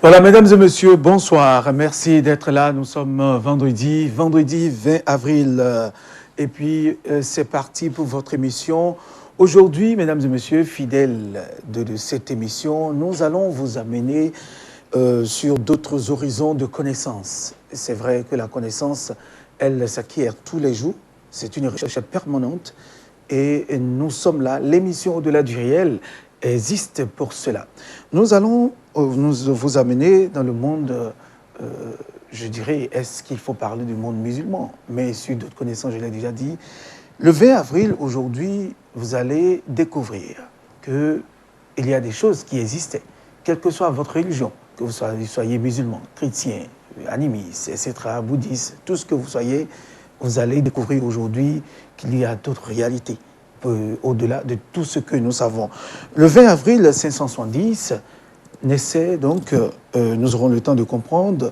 Voilà, mesdames et messieurs, bonsoir. Merci d'être là. Nous sommes vendredi 20 avril. Et puis, c'est parti pour votre émission. Aujourd'hui, mesdames et messieurs, fidèles de cette émission, nous allons vous amener sur d'autres horizons de connaissances. C'est vrai que la connaissance, elle s'acquiert tous les jours. C'est une recherche permanente. Et nous sommes là. L'émission Au-delà du réel existe pour cela. Nous allons vous amener dans le monde, je dirais, est-ce qu'il faut parler du monde musulman? Mais sur d'autres connaissances, je l'ai déjà dit. Le 20 avril, aujourd'hui, vous allez découvrir qu'il y a des choses qui existaient, quelle que soit votre religion, que vous soyez musulman, chrétien, animiste, etc., bouddhiste, tout ce que vous soyez, vous allez découvrir aujourd'hui qu'il y a d'autres réalités, au-delà de tout ce que nous savons. Le 20 avril 570, naissait donc, nous aurons le temps de comprendre,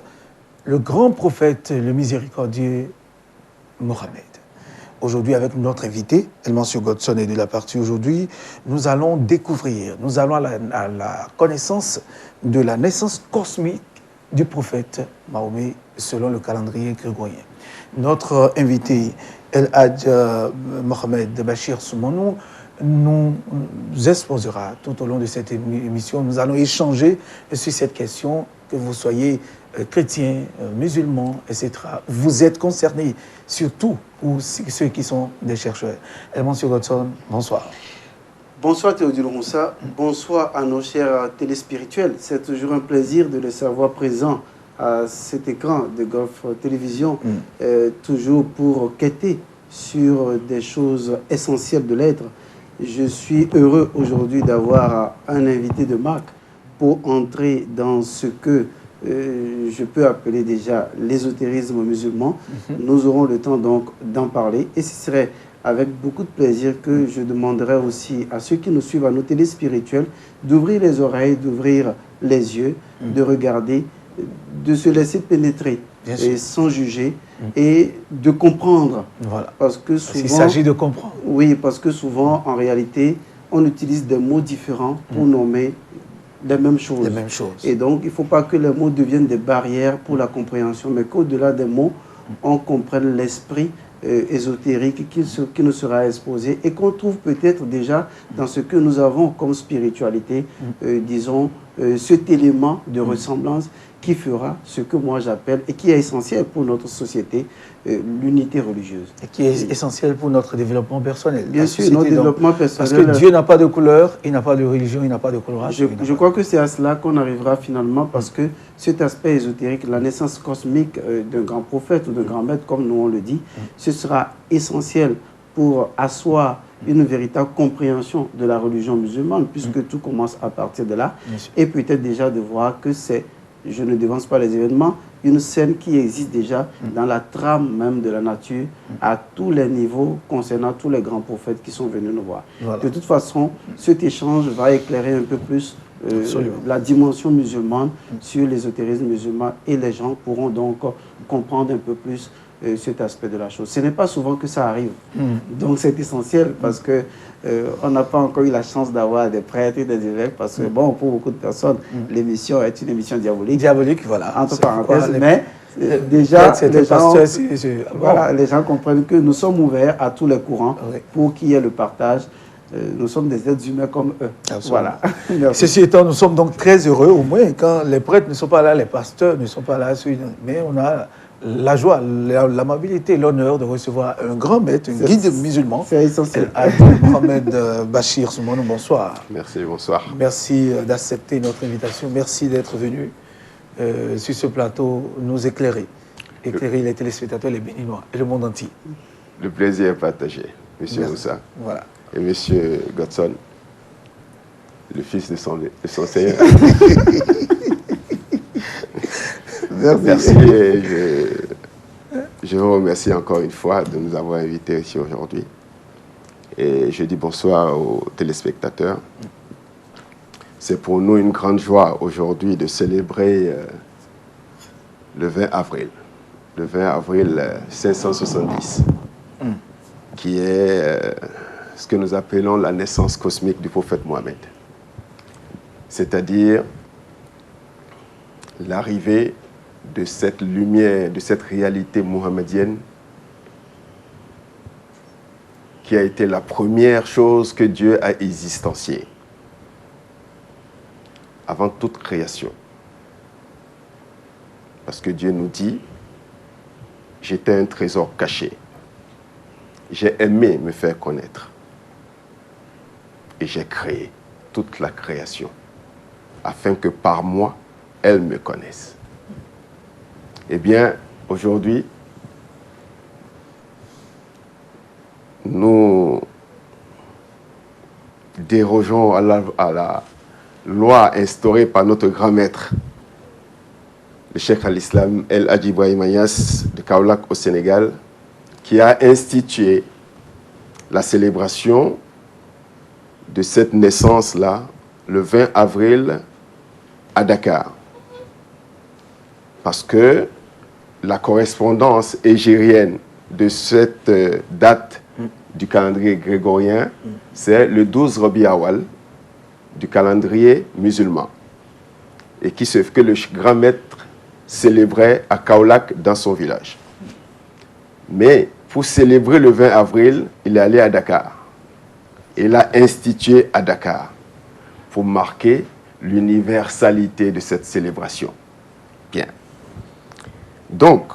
le grand prophète, le miséricordieux Mohammed. Aujourd'hui, avec notre invité, Elmancio Godson est de la partie aujourd'hui, nous allons découvrir, nous allons à la connaissance de la naissance cosmique du prophète Mahomet selon le calendrier grégorien. Notre invité, El Hadj Mohamed Bachir Soumanou, nous exposera tout au long de cette émission. Nous allons échanger sur cette question, que vous soyez chrétien, musulman, etc. Vous êtes concernés, surtout pour ceux qui sont des chercheurs. Monsieur Godson, bonsoir. Bonsoir Théodule Roussa, bonsoir à nos chers téléspirituels. C'est toujours un plaisir de les savoir présents à cet écran de Golf Télévision, toujours pour quêter sur des choses essentielles de l'être. Je suis heureux aujourd'hui d'avoir un invité de marque pour entrer dans ce que je peux appeler déjà l'ésotérisme musulman. Nous aurons le temps donc d'en parler et ce serait avec beaucoup de plaisir que je demanderai aussi à ceux qui nous suivent, à nos téléspirituels, d'ouvrir les oreilles, d'ouvrir les yeux, de regarder, de se laisser pénétrer et sans juger et de comprendre. Voilà. Parce que souvent, il s'agit de comprendre. Oui, parce que souvent, en réalité, on utilise des mots différents pour nommer les mêmes choses. Les mêmes choses. Et donc, il ne faut pas que les mots deviennent des barrières pour la compréhension, mais qu'au-delà des mots, on comprenne l'esprit ésotérique qui nous sera exposé et qu'on trouve peut-être déjà dans ce que nous avons comme spiritualité, disons, cet élément de ressemblance qui fera ce que moi j'appelle et qui est essentiel pour notre société, l'unité religieuse. Et qui est essentiel pour notre développement personnel. Bien sûr, notre développement personnel. Parce que Dieu n'a pas de couleur, il n'a pas de religion, il n'a pas de coloration. Je crois que c'est à cela qu'on arrivera finalement parce que cet aspect ésotérique, la naissance cosmique d'un grand prophète ou d'un grand maître, comme nous on le dit, ce sera essentiel pour asseoir une véritable compréhension de la religion musulmane, puisque tout commence à partir de là. Et peut-être déjà de voir que c'est, je ne devance pas les événements, une scène qui existe déjà dans la trame même de la nature, à tous les niveaux, concernant tous les grands prophètes qui sont venus nous voir. Voilà. De toute façon, cet échange va éclairer un peu plus la dimension musulmane sur l'ésotérisme musulman et les gens pourront donc comprendre un peu plus cet aspect de la chose. Ce n'est pas souvent que ça arrive. Donc c'est essentiel parce que on n'a pas encore eu la chance d'avoir des prêtres et des évêques parce que bon, pour beaucoup de personnes, l'émission est une émission diabolique. Diabolique, voilà. Entre parenthèses, mais déjà, les gens comprennent que nous sommes ouverts à tous les courants pour qu'il y ait le partage. Nous sommes des êtres humains comme eux. Absolument. Voilà. Ceci étant, nous sommes donc très heureux, au moins, quand les prêtres ne sont pas là, les pasteurs ne sont pas là, mais on a la joie, l'amabilité, l'honneur de recevoir un grand maître, un guide musulman. C'est essentiel. Mohamed Bachir Soumanou, bonsoir. Merci, bonsoir. Merci d'accepter notre invitation. Merci d'être venu sur ce plateau nous éclairer les téléspectateurs, les Béninois et le monde entier. Le plaisir est partagé, monsieur Moussa. Voilà. Et monsieur Godson, le fils de son Seigneur. Merci. Je vous remercie encore une fois de nous avoir invités ici aujourd'hui. Et je dis bonsoir aux téléspectateurs. C'est pour nous une grande joie aujourd'hui de célébrer le 20 avril. Le 20 avril 570, qui est ce que nous appelons la naissance cosmique du prophète Mohammed. C'est-à-dire l'arrivée de cette lumière, de cette réalité mohammedienne qui a été la première chose que Dieu a existenciée avant toute création. Parce que Dieu nous dit, j'étais un trésor caché. J'ai aimé me faire connaître. Et j'ai créé toute la création, afin que par moi, elle me connaisse. Eh bien, aujourd'hui, nous dérogeons à la loi instaurée par notre grand maître, le Cheikh al-Islam El Hadji Ibrahima Niasse de Kaolack au Sénégal, qui a institué la célébration de cette naissance-là le 20 avril à Dakar. Parce que la correspondance égérienne de cette date du calendrier grégorien, c'est le 12 Rabi Awal du calendrier musulman. Et que le grand maître célébrait à Kaolack dans son village. Mais pour célébrer le 20 avril, il est allé à Dakar. Il l'a institué à Dakar pour marquer l'universalité de cette célébration. Bien. Donc,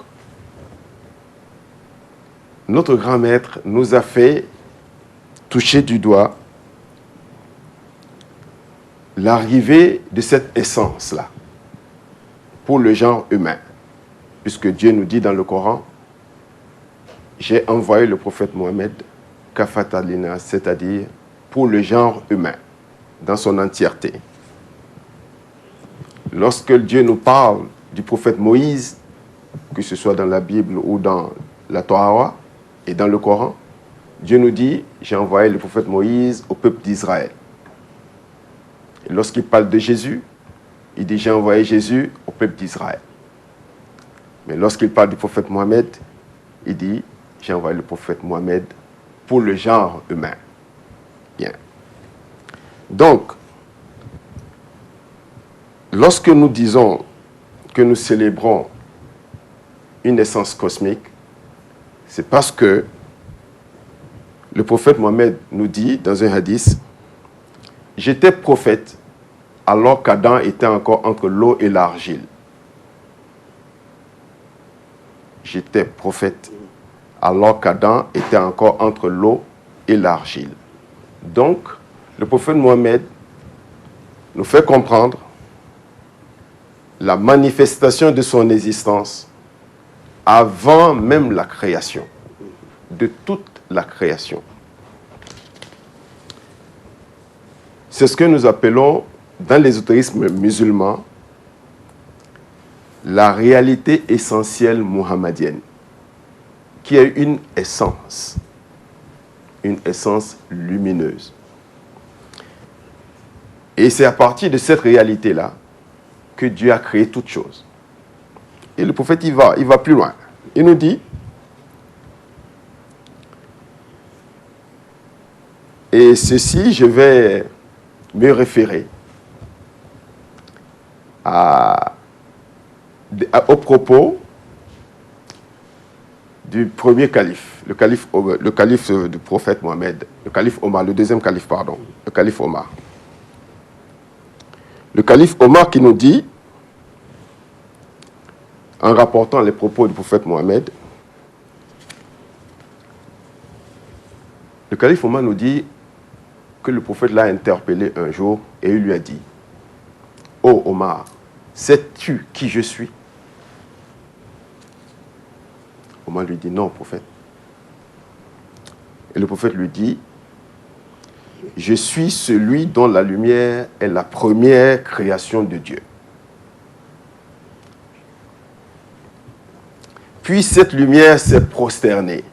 notre grand maître nous a fait toucher du doigt l'arrivée de cette essence-là pour le genre humain. Puisque Dieu nous dit dans le Coran, j'ai envoyé le prophète Mohammed, Kafatalina, c'est-à-dire pour le genre humain, dans son entièreté. Lorsque Dieu nous parle du prophète Moïse, que ce soit dans la Bible ou dans la Torah et dans le Coran, Dieu nous dit, j'ai envoyé le prophète Moïse au peuple d'Israël. Et lorsqu'il parle de Jésus, il dit, j'ai envoyé Jésus au peuple d'Israël. Mais lorsqu'il parle du prophète Mohammed, il dit, j'ai envoyé le prophète Mohammed pour le genre humain. Bien. Donc, lorsque nous disons que nous célébrons une essence cosmique, c'est parce que le prophète Mohammed nous dit dans un hadith, j'étais prophète alors qu'Adam était encore entre l'eau et l'argile. J'étais prophète alors qu'Adam était encore entre l'eau et l'argile. Donc, le prophète Mohammed nous fait comprendre la manifestation de son existence avant même la création, de toute la création. C'est ce que nous appelons, dans l'ésotérisme musulman, la réalité essentielle mohammedienne, qui est une essence lumineuse. Et c'est à partir de cette réalité-là que Dieu a créé toutes choses. Et le prophète, il va plus loin. Il nous dit, et ceci, je vais me référer au propos du premier calife, le calife du prophète Mohammed, le calife Omar, le deuxième calife, pardon, le calife Omar. Le calife Omar qui nous dit, en rapportant les propos du prophète Mohammed, le calife Omar nous dit que le prophète l'a interpellé un jour et il lui a dit, « Oh Omar, sais-tu qui je suis ?» Omar lui dit, « Non, prophète. » Et le prophète lui dit, « Je suis celui dont la lumière est la première création de Dieu. Puis cette lumière s'est prosternée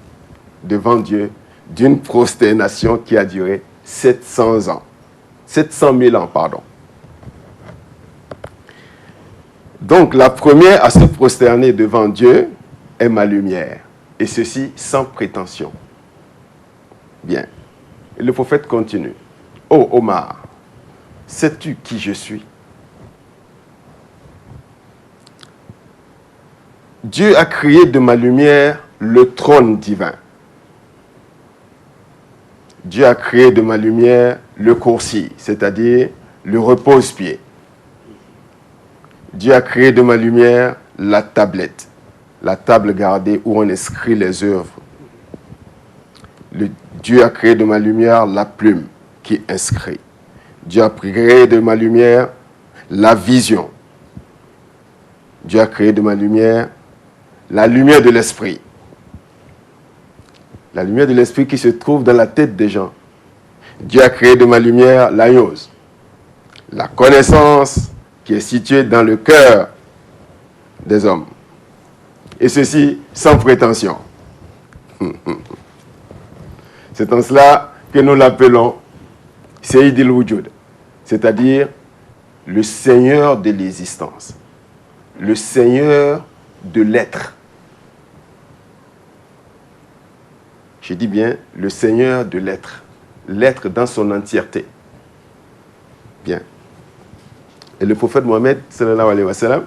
devant Dieu d'une prosternation qui a duré 700 ans. 700 000 ans, pardon. Donc la première à se prosterner devant Dieu est ma lumière. Et ceci sans prétention. Bien. Et le prophète continue. « Oh Omar, sais-tu qui je suis ?» Dieu a créé de ma lumière le trône divin. Dieu a créé de ma lumière le coursier, c'est-à-dire le repose-pied. Dieu a créé de ma lumière la tablette, la table gardée où on inscrit les œuvres. Dieu a créé de ma lumière la plume qui inscrit. Dieu a créé de ma lumière la vision. Dieu a créé de ma lumière la lumière de l'esprit. La lumière de l'esprit qui se trouve dans la tête des gens. Dieu a créé de ma lumière l'aios, la connaissance qui est située dans le cœur des hommes. Et ceci sans prétention. C'est en cela que nous l'appelons Sayyid al-Wujud, c'est-à-dire le Seigneur de l'existence, le Seigneur de l'être. Je dis bien le Seigneur de l'être, l'être dans son entièreté. Bien. Et le prophète Mohammed, sallallahu alayhi wa sallam,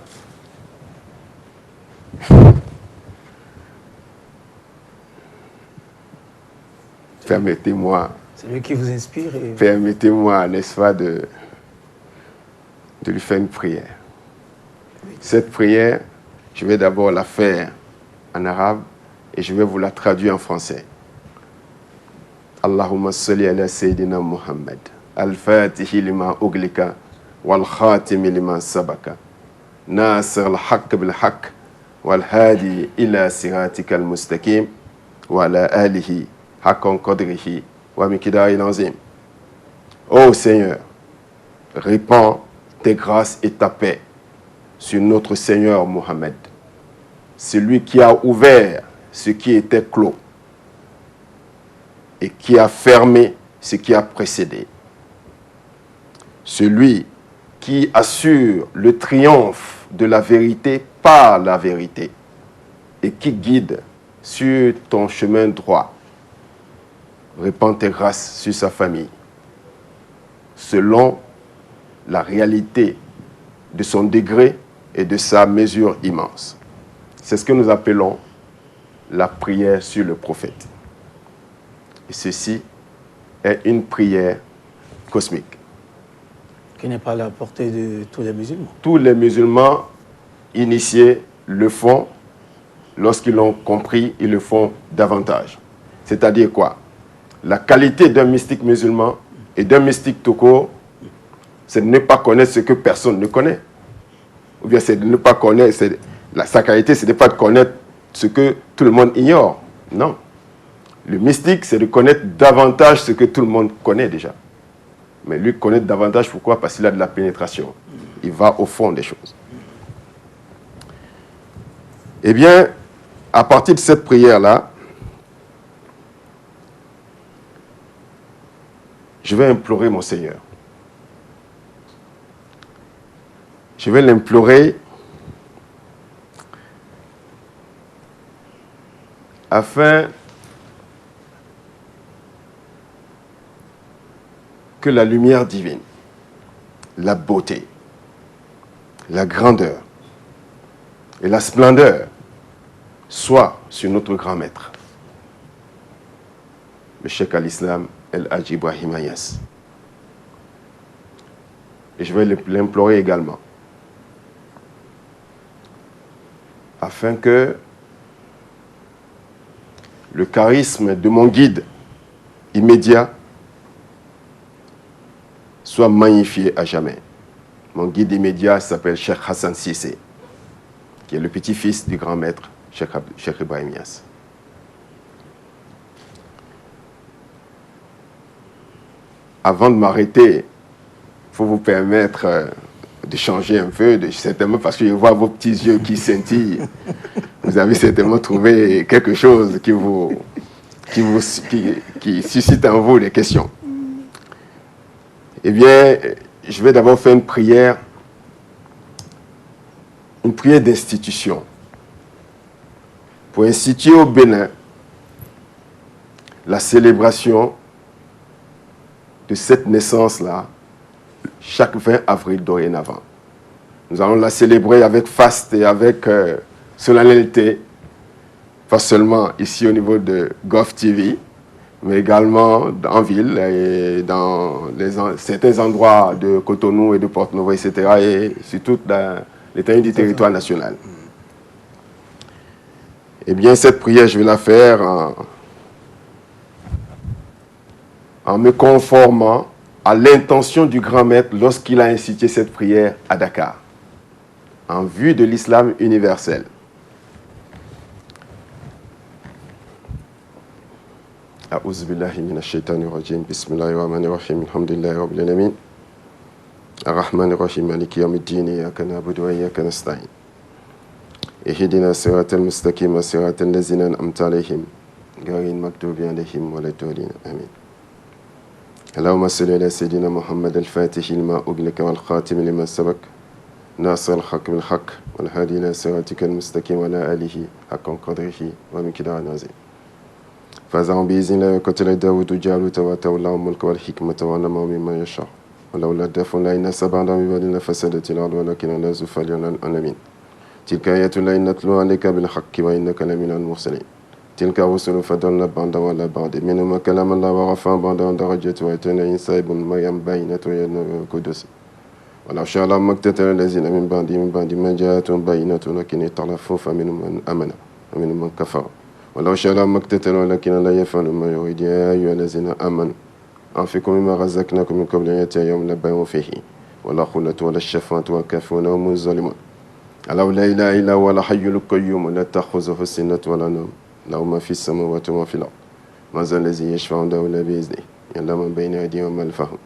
permettez-moi. C'est lui qui vous inspire. Permettez-moi, n'est-ce pas, de lui faire une prière. Cette prière, je vais d'abord la faire en arabe et je vais vous la traduire en français. Allahumma salli ala Sayyidina Muhammad, al-Fatihi lima uglika, wal-Khatimi lima sabaka, nasir al-haqq bil-haqq, wal-hadi ila siratika al-mustaqim, wa ala alihi, haqqan qadrihi, wa mikidari l'azim. Ô Seigneur, répands tes grâces et ta paix sur notre Seigneur Mohammed, celui qui a ouvert ce qui était clos et qui a fermé ce qui a précédé. Celui qui assure le triomphe de la vérité par la vérité et qui guide sur ton chemin droit. Répands tes grâces sur sa famille, selon la réalité de son degré et de sa mesure immense. C'est ce que nous appelons la prière sur le prophète. Et ceci est une prière cosmique. Qui n'est pas à la portée de tous les musulmans. Tous les musulmans initiés le font. Lorsqu'ils l'ont compris, ils le font davantage. C'est-à-dire quoi? La qualité d'un mystique musulman et d'un mystique tout court, c'est de ne pas connaître ce que personne ne connaît. Ou bien c'est de ne pas connaître, sa qualité, c'est de ne pas connaître ce que tout le monde ignore. Non. Le mystique, c'est de connaître davantage ce que tout le monde connaît déjà. Mais lui, connaître davantage, pourquoi? Parce qu'il a de la pénétration. Il va au fond des choses. Eh bien, à partir de cette prière-là, je vais implorer mon Seigneur. Je vais l'implorer afin que la lumière divine, la beauté, la grandeur et la splendeur soient sur notre grand maître, le Cheikh al-Islam El-Hadji Ibrahima Niasse. Et je vais l'implorer également afin que le charisme de mon guide immédiat soit magnifié à jamais. Mon guide immédiat s'appelle Cheikh Hassan Cissé, qui est le petit-fils du grand maître Cheikh Ibrahim Niasse. Avant de m'arrêter, il faut vous permettre de changer un peu, certainement parce que je vois vos petits yeux qui scintillent. Vous avez certainement trouvé quelque chose qui suscite en vous des questions. Eh bien, je vais d'abord faire une prière d'institution, pour instituer au Bénin la célébration de cette naissance-là, chaque 20 avril dorénavant. Nous allons la célébrer avec faste et avec solennalité, pas seulement ici au niveau de Gov TV, mais également en ville et dans certains endroits de Cotonou et de Porto-Novo, etc. et sur toute l'étendue du territoire national. Eh bien, cette prière, je vais la faire en me conformant à l'intention du grand maître lorsqu'il a institué cette prière à Dakar, en vue de l'islam universel. أعوذ بالله من الشيطان الرجيم بسم الله الرحمن الرحيم الحمد لله رب العالمين الرحمن الرحيم مالك يوم الدين إياك نعبد وإياك نستعين اهدنا الصراط المستقيم صراط الذين أنعمت عليهم غير المغضوب عليهم ولا الضالين آمين اللهم صل على سيدنا محمد الفاتح لما أغلق والخاتم لما سبق ناصر الحق بالحق والهادي إلى صراطك المستقيم وعلى آله حق قدره ومقداره عظيم فزعم بإذن الله قتل داود جالوت وتولى الملك والحكمة وعلمه مما يشاء ولولا دفع الله الناس بعضهم ببعض لفسدت الأرض ولكن الله ذو فضل على العالمين تلك آيات الله نتلوها عليك بالحق وإنك لمن المرسلين تلك الرسل فضلنا بعضهم على بعض منهم من كلم الله ورفع بعضهم درجات وآتينا عيسى ابن مريم بينة القدس ولو شاء الله ما اقتتل الذين من بعد ما جاءتهم بينة ولكن اختلفوا فمنهم من آمن ومنهم من كفر ولو شاء الله ما اقتتلوا ولكن لا يفعل ما يريد يا أيها الذين آمنوا أنفقوا مما رزقناكم من قبل أن يأتي يوم لا بيع فيه ولا خلة ولا الشفاعة والكافرون هم الظالمون ألا لا إله إلا هو الحي القيوم لا تأخذه سنة ولا نوم له ما في السماوات وما في الأرض ما ذا الذي يشفع عنده إلا بإذنه يعلم من بين أيديهم وما خلفهم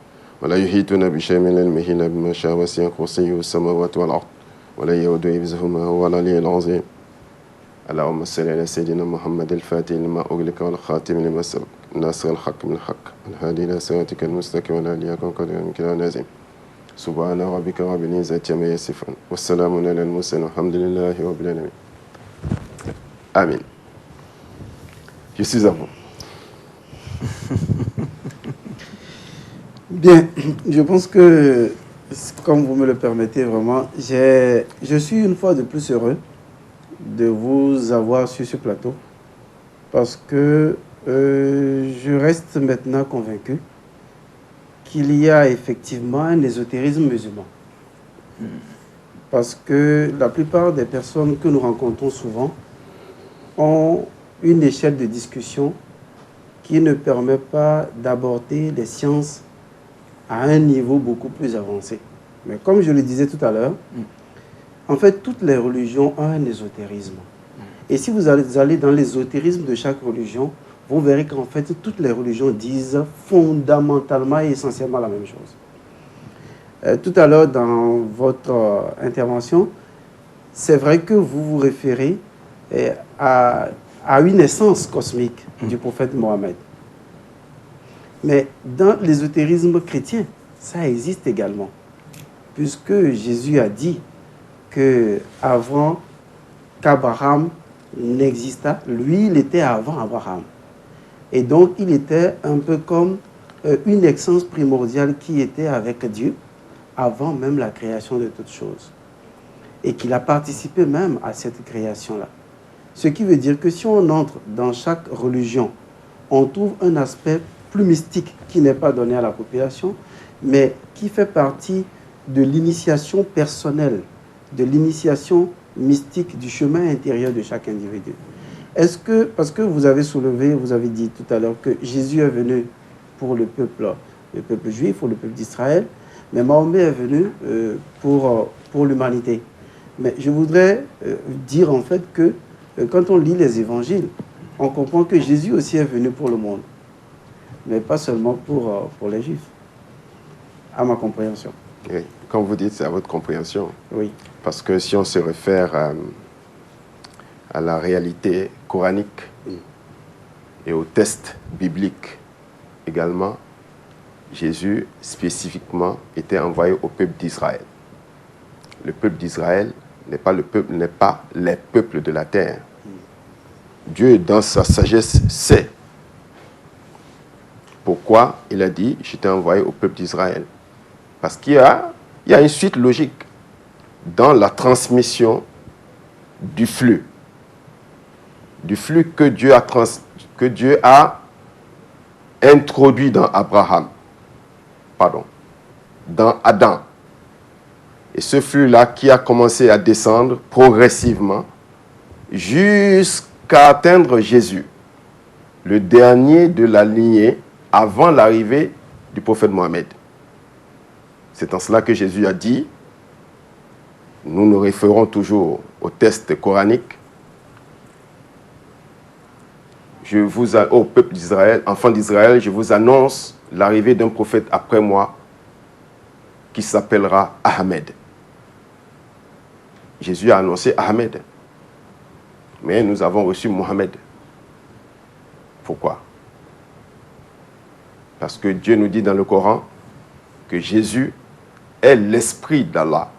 ولا يحيطون بشيء من علمه إلا بما شاء وسع كرسيه السماوات والأرض ولا يؤوده حفظهما وهو العلي العظيم اللهم صل على سيدنا محمد الفاتح لما أغلق والخاتم لما سبق ناصر الحق بالحق الهادي إلى صراطك المستقيم وعلى آله حق قدره ومقداره العظيم سبحان ربك رب العزة عما يصفون والسلام على المرسلين والحمد لله رب العالمين Amen. Je suis à vous. Bien, je pense que, comme vous me le permettez vraiment, je suis une fois de plus heureux de vous avoir sur ce plateau parce que je reste maintenant convaincu qu'il y a effectivement un ésotérisme musulman. Parce que la plupart des personnes que nous rencontrons souvent ont une échelle de discussion qui ne permet pas d'aborder les sciences à un niveau beaucoup plus avancé. Mais comme je le disais tout à l'heure, en fait, toutes les religions ont un ésotérisme. Et si vous allez dans l'ésotérisme de chaque religion, vous verrez qu'en fait, toutes les religions disent fondamentalement et essentiellement la même chose. Tout à l'heure, dans votre intervention, c'est vrai que vous vous référez à une essence cosmique du prophète Mohammed. Mais dans l'ésotérisme chrétien, ça existe également. Puisque Jésus a dit qu'avant qu'Abraham n'exista, lui, il était avant Abraham. Et donc, il était un peu comme une essence primordiale qui était avec Dieu avant même la création de toutes choses. Et qu'il a participé même à cette création-là. Ce qui veut dire que si on entre dans chaque religion, on trouve un aspect plus mystique qui n'est pas donné à la population, mais qui fait partie de l'initiation personnelle, de l'initiation mystique du chemin intérieur de chaque individu. Est-ce que, parce que vous avez soulevé, vous avez dit tout à l'heure que Jésus est venu pour le peuple juif, pour le peuple d'Israël, mais Mahomet est venu pour l'humanité. Mais je voudrais dire en fait que quand on lit les évangiles, on comprend que Jésus aussi est venu pour le monde, mais pas seulement pour les Juifs, à ma compréhension. Oui. Quand vous dites, c'est à votre compréhension. Oui. Parce que si on se réfère à la réalité coranique et au test biblique également, Jésus spécifiquement était envoyé au peuple d'Israël. Le peuple d'Israël n'est pas les peuples de la terre. Dieu, dans sa sagesse, sait pourquoi il a dit « Je t'ai envoyé au peuple d'Israël ». Parce qu'il y a une suite logique dans la transmission du flux que Dieu a introduit dans dans Adam. Et ce flux-là qui a commencé à descendre progressivement jusqu'à atteindre Jésus, le dernier de la lignée avant l'arrivée du prophète Mohammed. C'est en cela que Jésus a dit, nous nous référons toujours au texte coranique, au peuple d'Israël, enfants d'Israël, je vous annonce l'arrivée d'un prophète après moi qui s'appellera Ahmed. Jésus a annoncé Ahmed. Mais nous avons reçu Mohammed. Pourquoi? Parce que Dieu nous dit dans le Coran que Jésus est l'Esprit d'Allah.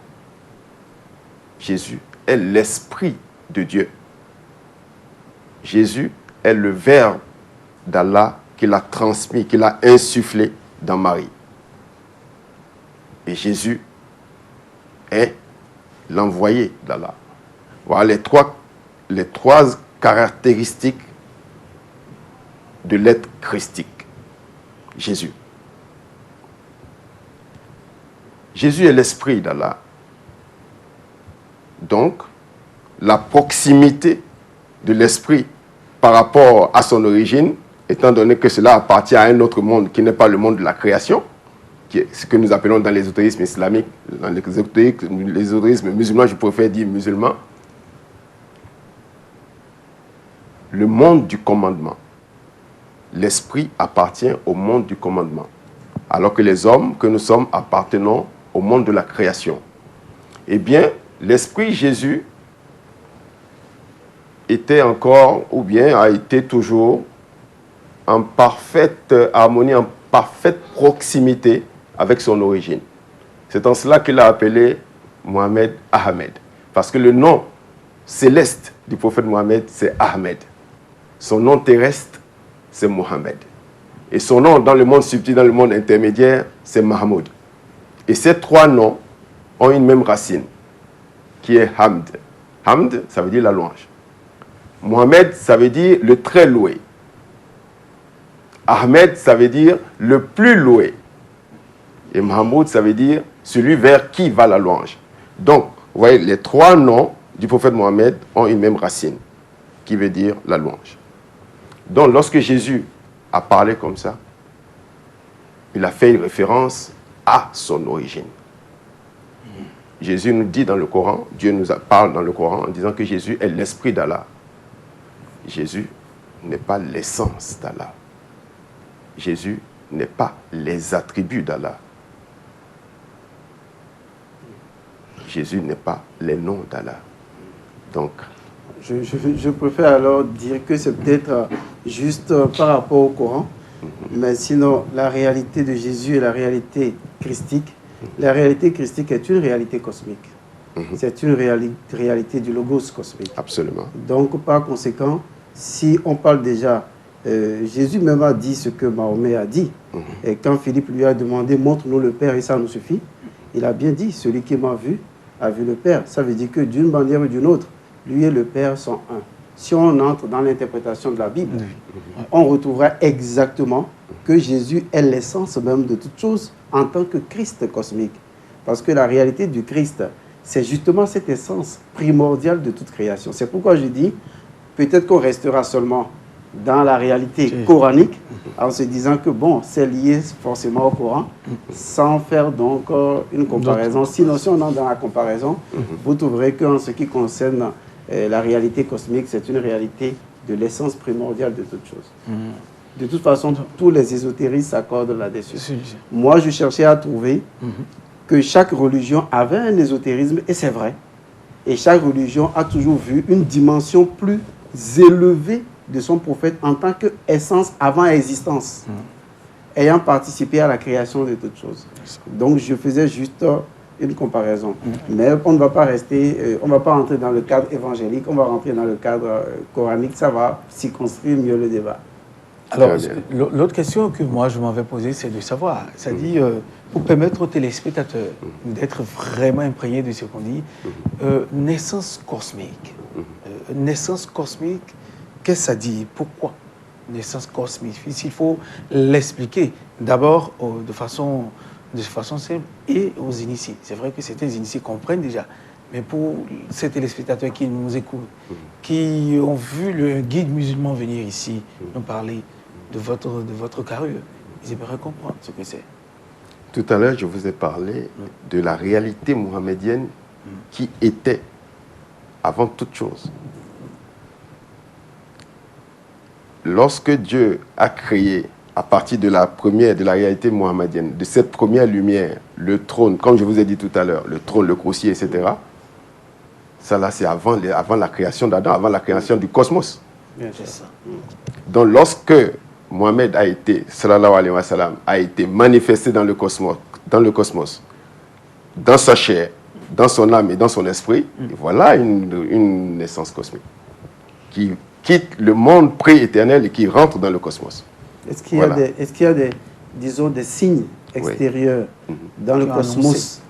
Jésus est l'Esprit de Dieu. Jésus est le Verbe d'Allah qu'il a transmis, qu'il a insufflé dans Marie. Et Jésus est l'envoyé d'Allah. Voilà les trois caractéristiques de l'être christique. Jésus. Jésus est l'Esprit d'Allah. Donc, la proximité de l'Esprit par rapport à son origine, étant donné que cela appartient à un autre monde qui n'est pas le monde de la création, qui est ce que nous appelons dans l'ésotérisme islamique, dans l'ésotérisme musulman, je préfère dire musulman, le monde du commandement. L'esprit appartient au monde du commandement, alors que les hommes que nous sommes appartenons au monde de la création. Eh bien, l'esprit Jésus était encore, ou bien a été toujours en parfaite harmonie, en parfaite proximité avec son origine. C'est en cela qu'il a appelé Mohammed Ahmed. Parce que le nom céleste du prophète Mohammed, c'est Ahmed. Son nom terrestre, c'est Mohammed. Et son nom dans le monde subtil, dans le monde intermédiaire, c'est Mahmoud. Et ces trois noms ont une même racine, qui est Hamd. Hamd, ça veut dire la louange. Mohammed, ça veut dire le très loué. Ahmed, ça veut dire le plus loué. Et Mahmoud, ça veut dire celui vers qui va la louange. Donc, vous voyez, les trois noms du prophète Mohammed ont une même racine, qui veut dire la louange. Donc, lorsque Jésus a parlé comme ça, il a fait une référence à son origine. Jésus nous dit dans le Coran, Dieu nous parle dans le Coran en disant que Jésus est l'Esprit d'Allah. Jésus n'est pas l'essence d'Allah. Jésus n'est pas les attributs d'Allah. Jésus n'est pas les noms d'Allah. Donc, je préfère alors dire que c'est peut-être juste par rapport au Coran, mais sinon, la réalité de Jésus est la réalité christique. La réalité christique est une réalité cosmique. C'est une réalité du logos cosmique. Absolument. Donc, par conséquent, si on parle déjà, Jésus même a dit ce que Mahomet a dit. Et quand Philippe lui a demandé, montre-nous le Père et ça nous suffit, il a bien dit, celui qui m'a vu a vu le Père. Ça veut dire que d'une manière ou d'une autre, lui et le Père sont un. Si on entre dans l'interprétation de la Bible, on retrouvera exactement que Jésus est l'essence même de toute chose en tant que Christ cosmique. Parce que la réalité du Christ, c'est justement cette essence primordiale de toute création. C'est pourquoi je dis, peut-être qu'on restera seulement dans la réalité coranique, en se disant que bon, c'est lié forcément au Coran, sans faire donc une comparaison. Sinon, si on entre dans la comparaison, vous trouverez qu'en ce qui concerne la réalité cosmique, c'est une réalité de l'essence primordiale de toute chose. De toute façon, tous les ésotéristes s'accordent là-dessus. Moi, je cherchais à trouver que chaque religion avait un ésotérisme, et c'est vrai. Et chaque religion a toujours vu une dimension plus élevée de son prophète en tant qu'essence avant existence, ayant participé à la création de toutes choses. Donc, je faisais juste une comparaison. Mais on ne va pas rester, on ne va pas rentrer dans le cadre évangélique, on va rentrer dans le cadre coranique, ça va circonscrire mieux le débat. Alors, l'autre question que moi je m'avais posée, c'est de savoir, c'est-à-dire, pour permettre aux téléspectateurs d'être vraiment imprégnés de ce qu'on dit, naissance cosmique. Naissance cosmique, qu'est-ce que ça dit? Pourquoi naissance cosmique? Il faut l'expliquer d'abord de façon simple et aux initiés. C'est vrai que certains initiés comprennent déjà, mais pour ces téléspectateurs qui nous écoutent, qui ont vu le guide musulman venir ici nous parler de votre carrure, ils aimeraient comprendre ce que c'est. Tout à l'heure, je vous ai parlé de la réalité mohamédienne qui était avant toute chose. Lorsque Dieu a créé, à partir de la réalité mohammedienne, de cette première lumière, le trône, comme je vous ai dit tout à l'heure, le trône, le croupier, etc., ça là, c'est avant la création d'Adam, avant la création du cosmos. C'est ça. Donc, lorsque Mohammed a été, sallallahu alayhi wa sallam, a été manifesté dans le cosmos, dans sa chair, dans son âme et dans son esprit, et voilà une naissance cosmique qui quitte le monde pré-éternel et qui rentre dans le cosmos. Est-ce qu'il y a des, disons, des signes extérieurs dans le cosmos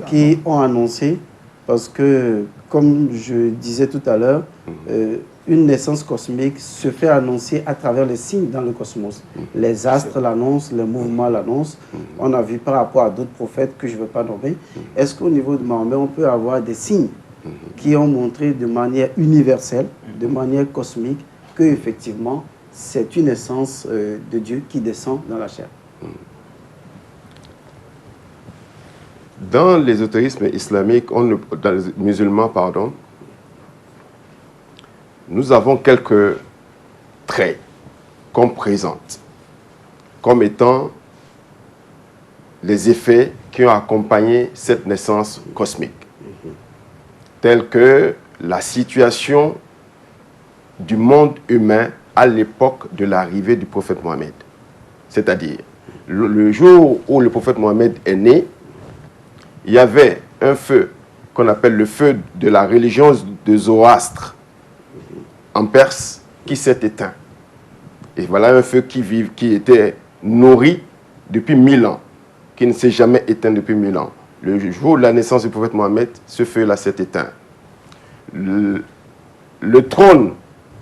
qui ont annoncé? Parce que, comme je disais tout à l'heure, une naissance cosmique se fait annoncer à travers les signes dans le cosmos. Les astres l'annoncent, les mouvements l'annoncent. On a vu par rapport à d'autres prophètes que je ne veux pas nommer. Est-ce qu'au niveau de Mahomet, on peut avoir des signes qui ont montré de manière universelle, de manière cosmique, qu'effectivement, c'est une essence de Dieu qui descend dans la chair? Dans l'ésotérisme islamique, dans les musulmans, pardon, nous avons quelques traits qu'on présente comme étant les effets qui ont accompagné cette naissance cosmique, tels que la situation du monde humain à l'époque de l'arrivée du prophète Mohammed. C'est-à-dire, le jour où le prophète Mohammed est né, il y avait un feu qu'on appelle le feu de la religion de Zoroastre en Perse qui s'est éteint. Et voilà un feu qui était nourri depuis 1000 ans, qui ne s'est jamais éteint depuis 1000 ans. Le jour de la naissance du prophète Mohammed, ce feu-là s'est éteint. Le trône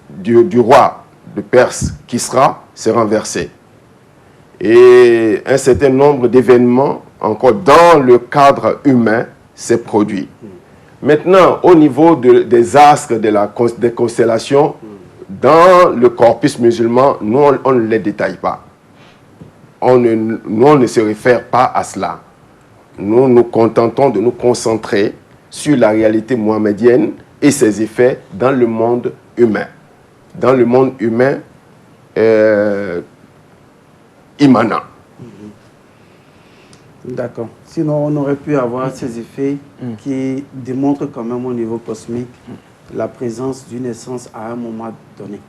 du roi de Perse, Kisra, s'est renversé. Et un certain nombre d'événements, encore dans le cadre humain, s'est produit. Maintenant, au niveau des astres, des constellations, dans le corpus musulman, nous, on ne les détaille pas. On ne se réfère pas à cela. Nous nous contentons de nous concentrer sur la réalité mohammedienne et ses effets dans le monde humain. Dans le monde humain immanent. D'accord. Sinon, on aurait pu avoir ces effets qui démontrent quand même au niveau cosmique la présence d'une essence à un moment donné.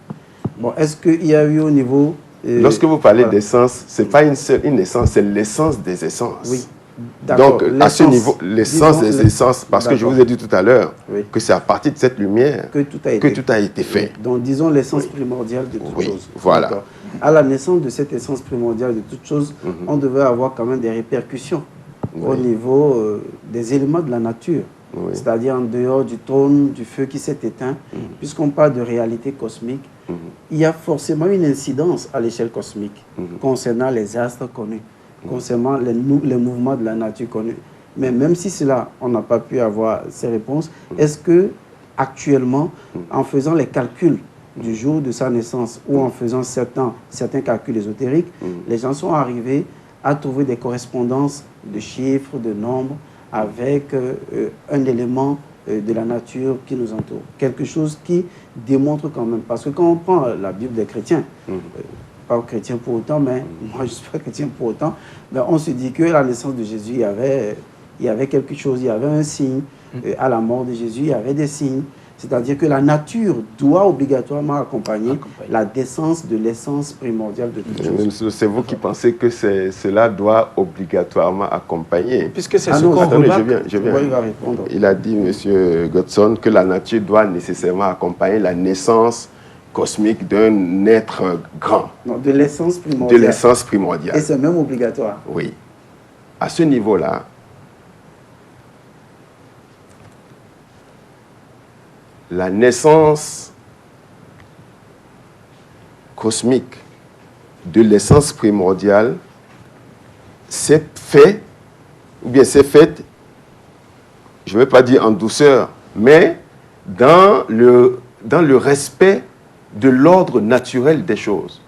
Bon, est-ce qu'il y a eu au niveau... Lorsque vous parlez d'essence, ce n'est pas une essence, c'est l'essence des essences. Oui. Donc, à ce niveau, l'essence des essences, parce que je vous ai dit tout à l'heure que c'est à partir de cette lumière que tout a été fait. Donc, disons l'essence primordiale de toute chose. Voilà. À la naissance de cette essence primordiale de toute chose, on devait avoir quand même des répercussions au niveau des éléments de la nature. C'est-à-dire en dehors du trône, du feu qui s'est éteint, puisqu'on parle de réalité cosmique, il y a forcément une incidence à l'échelle cosmique concernant les astres connus, concernant les mouvements de la nature connus. Mais même si cela, on n'a pas pu avoir ces réponses, est-ce que actuellement, en faisant les calculs du jour de sa naissance ou en faisant certains calculs ésotériques, les gens sont arrivés à trouver des correspondances de chiffres, de nombres, avec un élément de la nature qui nous entoure. Quelque chose qui démontre quand même, parce que quand on prend la Bible des chrétiens, pas chrétiens pour autant, mais moi je ne suis pas chrétien pour autant, ben on se dit que la naissance de Jésus, il y avait quelque chose, il y avait un signe. À la mort de Jésus, il y avait des signes. C'est-à-dire que la nature doit obligatoirement accompagner la descence de l'essence primordiale de toute chose. C'est vous qui pensez que cela doit obligatoirement accompagner. Puisque c'est ce qu'on remarque. Je viens. Il a dit, M. Godson, que la nature doit nécessairement accompagner la naissance cosmique d'un être grand. Non, de l'essence primordiale. De l'essence primordiale. Et c'est même obligatoire. Oui. À ce niveau-là, la naissance cosmique de l'essence primordiale s'est faite, je ne vais pas dire en douceur, mais dans le respect de l'ordre naturel des choses.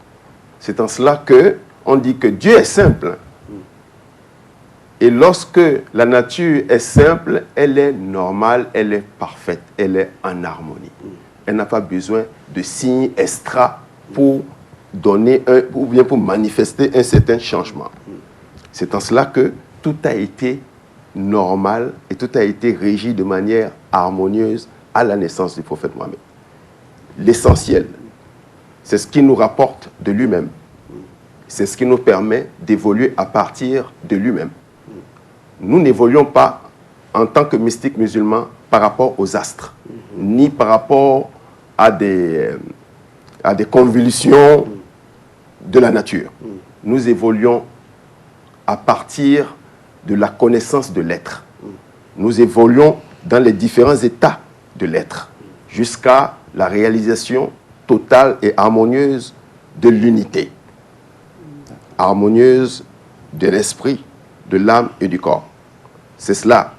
C'est en cela qu'on dit que Dieu est simple. Et lorsque la nature est simple, elle est normale, elle est parfaite, elle est en harmonie. Elle n'a pas besoin de signes extra pour donner ou bien pour manifester un certain changement. C'est en cela que tout a été normal et tout a été régi de manière harmonieuse à la naissance du prophète Mohammed. L'essentiel, c'est ce qui nous rapporte de lui-même. C'est ce qui nous permet d'évoluer à partir de lui-même. Nous n'évoluons pas en tant que mystiques musulmans par rapport aux astres, ni par rapport à des convulsions de la nature. Nous évoluons à partir de la connaissance de l'être. Nous évoluons dans les différents états de l'être, jusqu'à la réalisation totale et harmonieuse de l'unité, harmonieuse de l'esprit, de l'âme et du corps. C'est cela,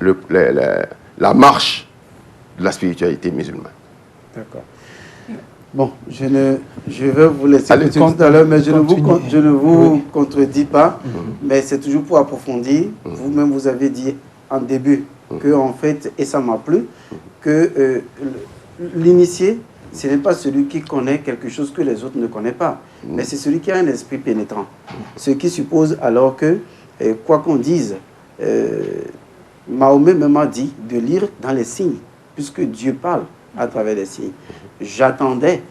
la marche de la spiritualité musulmane. D'accord. Bon, je vais vous laisser Allez, continuer tout à l'heure, mais je ne vous contredis pas, mais c'est toujours pour approfondir. Vous-même, vous avez dit en début que, en fait, et ça m'a plu, que l'initié, ce n'est pas celui qui connaît quelque chose que les autres ne connaissent pas, mais c'est celui qui a un esprit pénétrant. Ce qui suppose alors que, quoi qu'on dise, Mahomet même a dit de lire dans les signes, puisque Dieu parle à travers les signes. J'attendais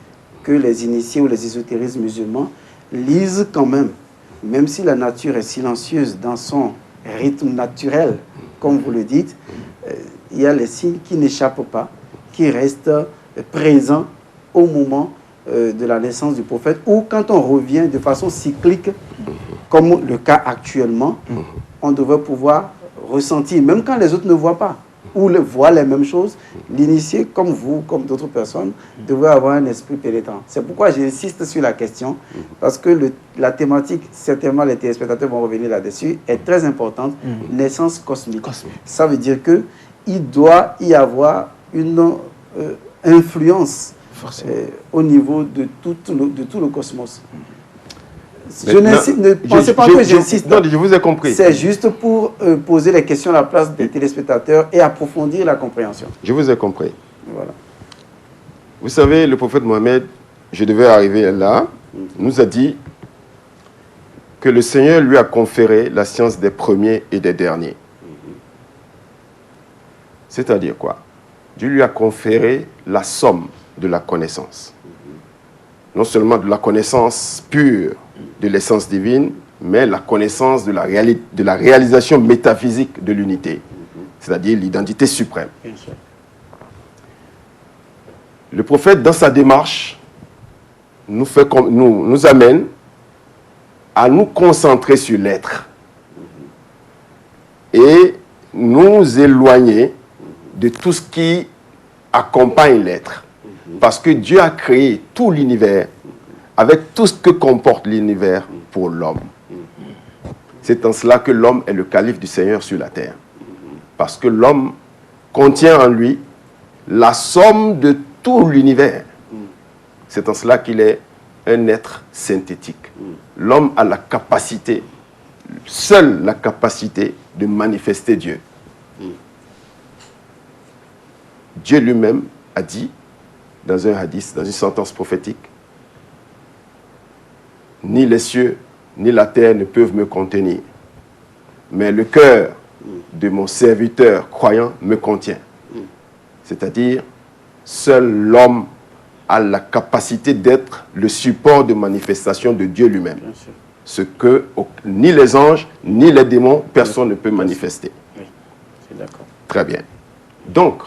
que les initiés ou les ésotéristes musulmans lisent quand même si la nature est silencieuse dans son rythme naturel, comme vous le dites, il y a les signes qui n'échappent pas, qui restent présents au moment de la naissance du prophète, ou quand on revient de façon cyclique, comme le cas actuellement, on devrait pouvoir ressentir, même quand les autres ne voient pas, ou voient les mêmes choses, l'initié, comme vous, comme d'autres personnes, devrait avoir un esprit pénétrant. C'est pourquoi j'insiste sur la question, parce que la thématique, certainement les téléspectateurs vont revenir là-dessus, est très importante, naissance cosmique. Ça veut dire qu'il doit y avoir une influence au niveau de tout le cosmos. Ne pensez pas que j'insiste. Non, je vous ai compris. C'est juste pour poser les questions à la place des téléspectateurs et approfondir la compréhension. Je vous ai compris. Voilà. Vous savez, le prophète Mohammed, je devais arriver là, nous a dit que le Seigneur lui a conféré la science des premiers et des derniers. C'est-à-dire quoi? Dieu lui a conféré la somme de la connaissance. Non seulement de la connaissance pure de l'essence divine, mais la connaissance de la réalisation métaphysique de l'unité, c'est-à-dire l'identité suprême. Le prophète, dans sa démarche, nous amène à nous concentrer sur l'être et nous éloigner de tout ce qui accompagne l'être. Parce que Dieu a créé tout l'univers avec tout ce que comporte l'univers pour l'homme. C'est en cela que l'homme est le calife du Seigneur sur la terre. Parce que l'homme contient en lui la somme de tout l'univers. C'est en cela qu'il est un être synthétique. L'homme a la capacité, seule la capacité de manifester Dieu. Dieu lui-même a dit, dans un hadith, dans une sentence prophétique, ni les cieux, ni la terre ne peuvent me contenir. Mais le cœur de mon serviteur croyant me contient. C'est-à-dire, seul l'homme a la capacité d'être le support de manifestation de Dieu lui-même. Ce que ni les anges, ni les démons, personne ne peut manifester. Oui, c'est d'accord. Très bien. Donc,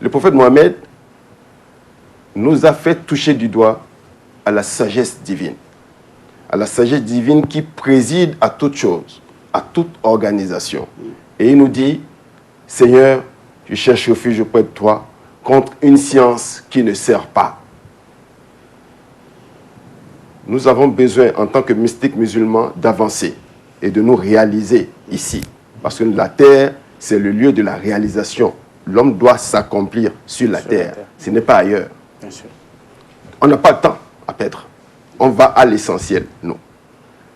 le prophète Mohammed nous a fait toucher du doigt à la sagesse divine. À la sagesse divine qui préside à toute chose, à toute organisation. Et il nous dit, Seigneur, je cherche refuge auprès de toi contre une science qui ne sert pas. Nous avons besoin, en tant que mystiques musulmans, d'avancer et de nous réaliser ici. Parce que la terre, c'est le lieu de la réalisation. L'homme doit s'accomplir sur la terre. Ce n'est pas ailleurs. Bien sûr. On n'a pas de temps à perdre. On va à l'essentiel, non.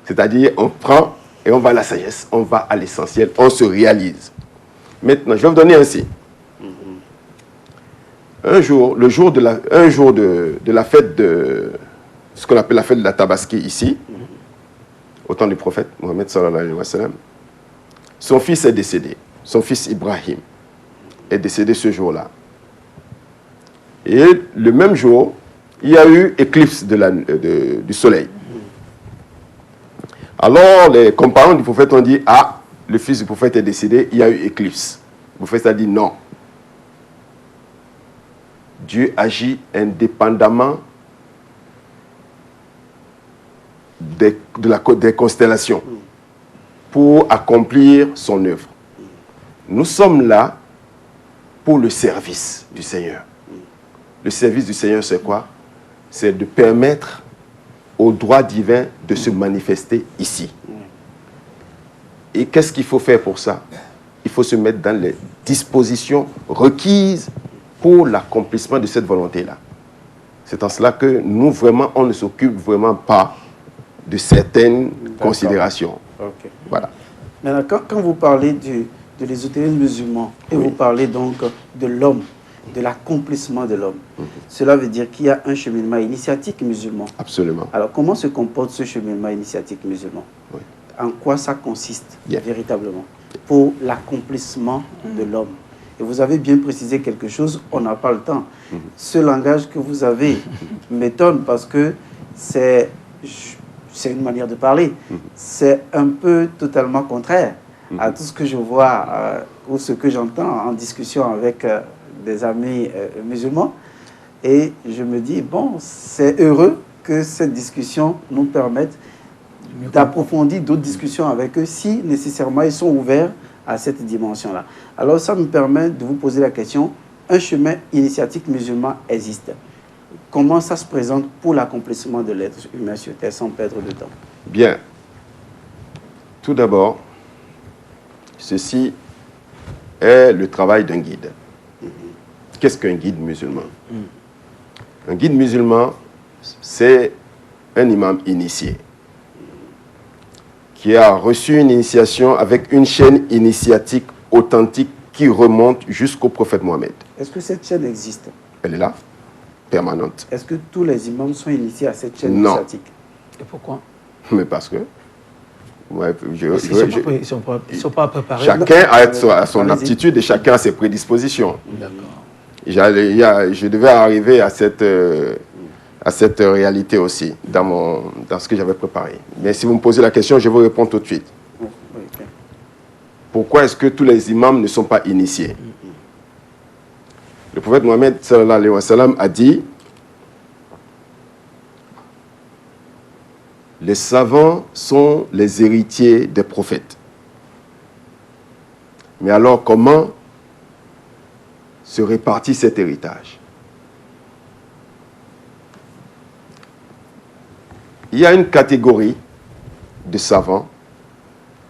C'est-à-dire, on prend et on va à la sagesse. On va à l'essentiel, on se réalise. Maintenant, je vais vous donner un signe. Un jour, de la fête de ce qu'on appelle la fête de la Tabaski ici, au temps du prophète Mohammed sallallahu alayhi wa sallam, son fils est décédé. Son fils Ibrahim est décédé ce jour-là. Et le même jour, il y a eu éclipse du soleil. Alors, les compagnons du prophète ont dit, ah, le fils du prophète est décédé, il y a eu éclicse. Le prophète a dit non. Dieu agit indépendamment des constellations pour accomplir son œuvre. Nous sommes là pour le service du Seigneur. Le service du Seigneur, c'est quoi? C'est de permettre au droit divin de se manifester ici. Et qu'est-ce qu'il faut faire pour ça? Il faut se mettre dans les dispositions requises pour l'accomplissement de cette volonté-là. C'est en cela que nous, vraiment, on ne s'occupe vraiment pas de certaines considérations. Okay. Voilà. Maintenant, quand vous parlez de l'ésotérisme musulman, et vous parlez donc de l'homme, de l'accomplissement de l'homme, cela veut dire qu'il y a un cheminement initiatique musulman. Absolument. Alors, comment se comporte ce cheminement initiatique musulman? En quoi ça consiste véritablement pour l'accomplissement de l'homme? Et vous avez bien précisé quelque chose, on n'a pas le temps. Ce langage que vous avez m'étonne parce que c'est une manière de parler. C'est un peu totalement contraire à tout ce que je vois ou ce que j'entends en discussion avec des amis musulmans. Et je me dis, bon, c'est heureux que cette discussion nous permette d'approfondir d'autres discussions avec eux si nécessairement ils sont ouverts à cette dimension-là. Alors ça me permet de vous poser la question, un chemin initiatique musulman existe. Comment ça se présente pour l'accomplissement de l'être humain sur Terre sans perdre de temps? Bien. Tout d'abord, ceci est le travail d'un guide. Qu'est-ce qu'un guide musulman? Un guide musulman, c'est un imam initié qui a reçu une initiation avec une chaîne initiatique authentique qui remonte jusqu'au prophète Mohammed. Est-ce que cette chaîne existe? Elle est là, permanente. Est-ce que tous les imams sont initiés à cette chaîne initiatique? Et pourquoi? Mais parce que... Ouais, ils ne sont pas préparés. Chacun a son aptitude et chacun a ses prédispositions. D'accord. Je devais arriver à cette réalité aussi dans ce que j'avais préparé. Mais si vous me posez la question, je vous réponds tout de suite. Okay. Pourquoi est-ce que tous les imams ne sont pas initiés? Le prophète Mohammed sallallahu alayhi wa sallam a dit: les savants sont les héritiers des prophètes. Mais alors, comment se répartit cet héritage? Il y a une catégorie de savants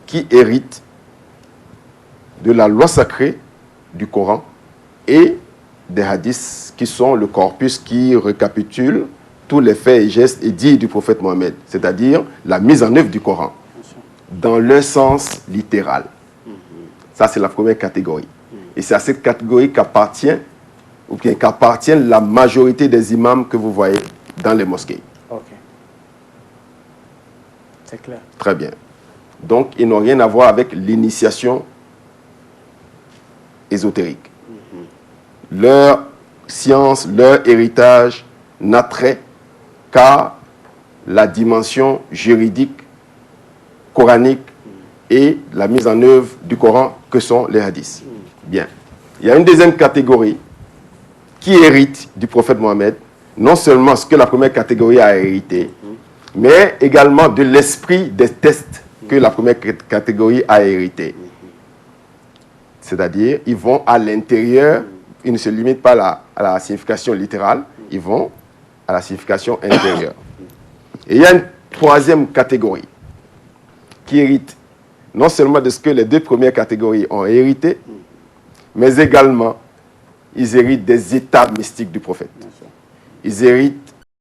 qui héritent de la loi sacrée du Coran et des hadiths qui sont le corpus qui récapitule tous les faits et gestes et dits du prophète Mohammed, c'est-à-dire la mise en œuvre du Coran, dans le sens littéral. Ça, c'est la première catégorie. Et c'est à cette catégorie qu'appartiennent la majorité des imams que vous voyez dans les mosquées. Ok. C'est clair. Très bien. Donc, ils n'ont rien à voir avec l'initiation ésotérique. Leur science, leur héritage n'a trait qu'à la dimension juridique, coranique et la mise en œuvre du Coran que sont les hadiths. Bien. Il y a une deuxième catégorie qui hérite du prophète Mohammed, non seulement ce que la première catégorie a hérité, mais également de l'esprit des tests que la première catégorie a hérité. C'est-à-dire, ils vont à l'intérieur ils ne se limitent pas à la signification littérale, ils vont à la signification intérieure. Et il y a une troisième catégorie qui hérite non seulement de ce que les deux premières catégories ont hérité, mais également, ils héritent des états mystiques du prophète. Ils héritent